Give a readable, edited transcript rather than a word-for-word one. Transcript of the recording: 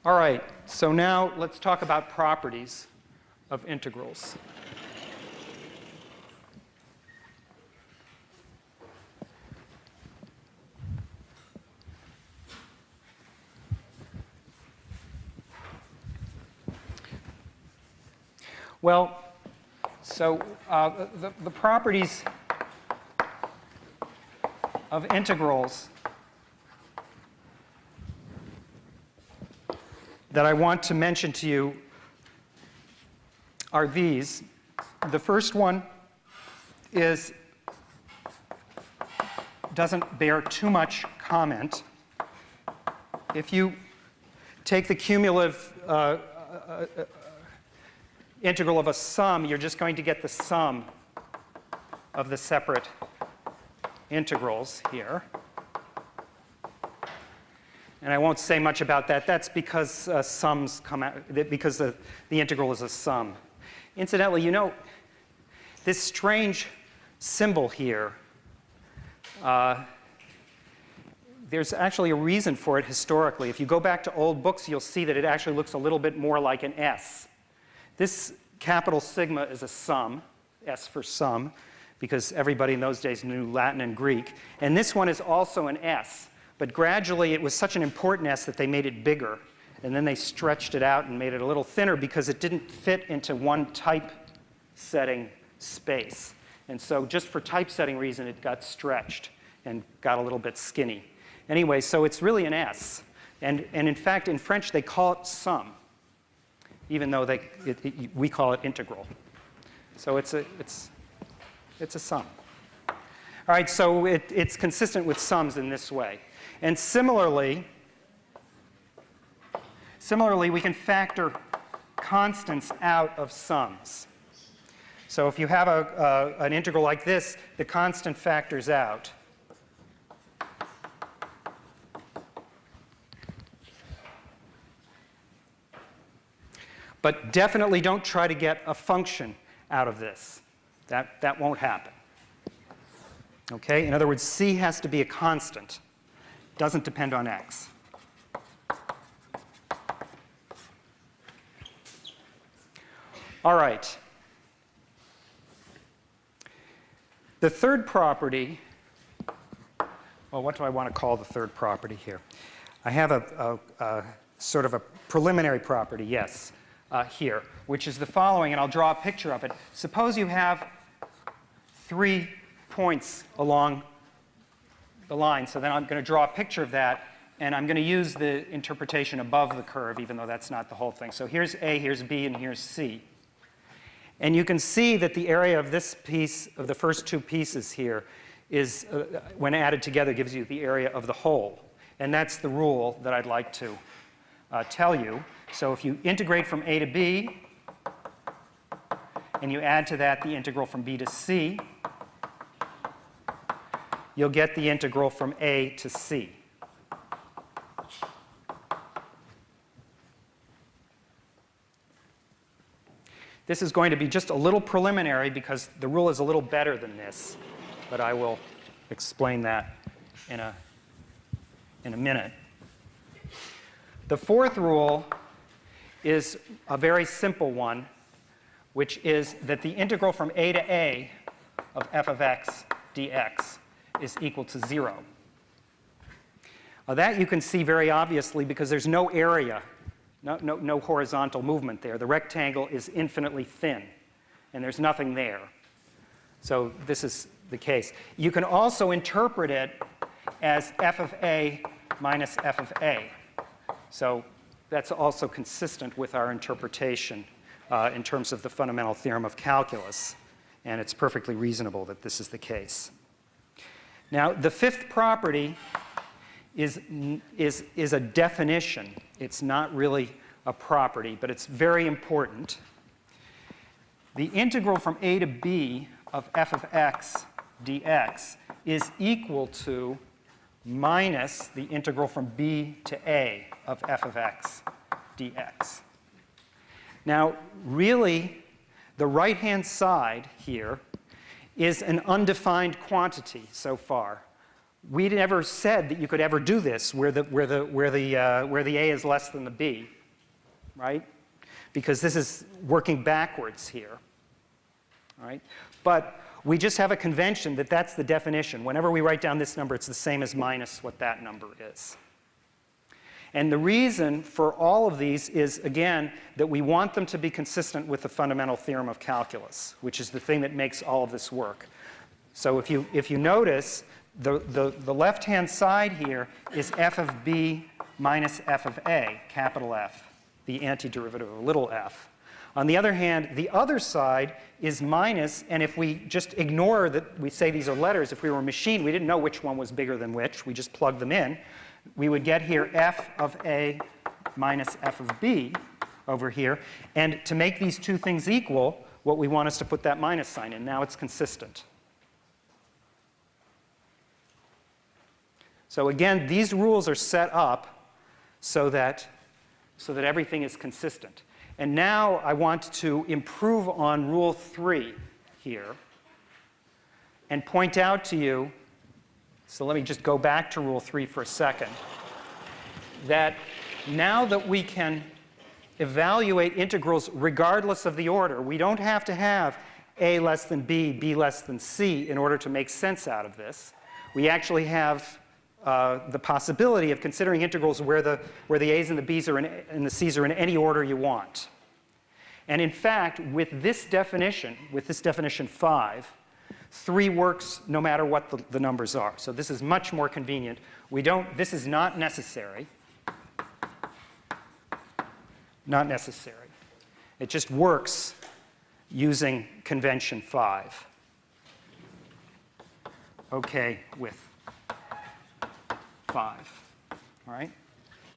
All right, so now let's talk about properties of integrals. Well, so the properties of integrals that I want to mention to you are these. The first one doesn't bear too much comment. If you take the cumulative integral of a sum, you're just going to get the sum of the separate integrals here. And I won't say much about that. That's because sums come out, because the integral is a sum. Incidentally, you know, this strange symbol here, there's actually a reason for it historically. If you go back to old books, you'll see that it actually looks a little bit more like an S. This capital sigma is a sum, S for sum, because everybody in those days knew Latin and Greek. And this one is also an S. But gradually, it was such an important S that they made it bigger. And then they stretched it out and made it a little thinner because it didn't fit into one typesetting space. And so just for typesetting reason, it got stretched and got a little bit skinny. Anyway, so it's really an S. And in fact, in French, they call it sum, even though we call it integral. So it's a sum. All right, so it's consistent with sums in this way. And similarly, we can factor constants out of sums. So if you have an integral like this, the constant factors out. But definitely don't try to get a function out of this. That won't happen. Okay? In other words, c has to be a constant. Doesn't depend on x. All right. The third property, well, what do I want to call the third property here? I have a sort of a preliminary property, yes, here, which is the following, and I'll draw a picture of it. Suppose you have 3 points along the line. So then I'm going to draw a picture of that, and I'm going to use the interpretation above the curve, even though that's not the whole thing. So here's A, here's B, and here's C. And you can see that the area of this piece, of the first 2 pieces here, is, when added together, gives you the area of the whole. And that's the rule that I'd like to tell you. So if you integrate from A to B, and you add to that the integral from B to C, you'll get the integral from A to C. This is going to be just a little preliminary because the rule is a little better than this, but I will explain that in a minute. The fourth rule is a very simple one, which is that the integral from A to A of f of x dx is equal to 0. That you can see very obviously because there's no area, no horizontal movement there. The rectangle is infinitely thin, and there's nothing there. So this is the case. You can also interpret it as f of a minus f of a. So that's also consistent with our interpretation in terms of the fundamental theorem of calculus, and it's perfectly reasonable that this is the case. Now, the fifth property is a definition. It's not really a property, but it's very important. The integral from A to B of f of x dx is equal to minus the integral from B to A of f of x dx. Now, really, the right-hand side here is an undefined quantity so far. we never said that you could ever do this where the A is less than the B, right? Because this is working backwards here, right? But we just have a convention that that's the definition. Whenever we write down this number, it's the same as minus what that number is. And the reason for all of these is, again, that we want them to be consistent with the fundamental theorem of calculus, which is the thing that makes all of this work. So if you notice, the left-hand side here is f of b minus f of a, capital F, the antiderivative of little f. On the other hand, the other side is minus, and if we just ignore that we say these are letters, if we were a machine, we didn't know which one was bigger than which, we just plugged them in, we would get here f of a minus f of b over here. And to make these two things equal, what we want is to put that minus sign in. Now it's consistent. So again, these rules are set up so that everything is consistent. And now I want to improve on rule 3 here and point out to you, so let me just go back to rule 3 for a second, that now that we can evaluate integrals regardless of the order, we don't have to have a less than b, b less than c in order to make sense out of this. We actually have the possibility of considering integrals where the a's and the b's are and the c's are in any order you want. And in fact, with this definition 5, 3 works no matter what the numbers are. So this is much more convenient. This is not necessary. Not necessary. It just works using convention 5. Okay, with 5. All right?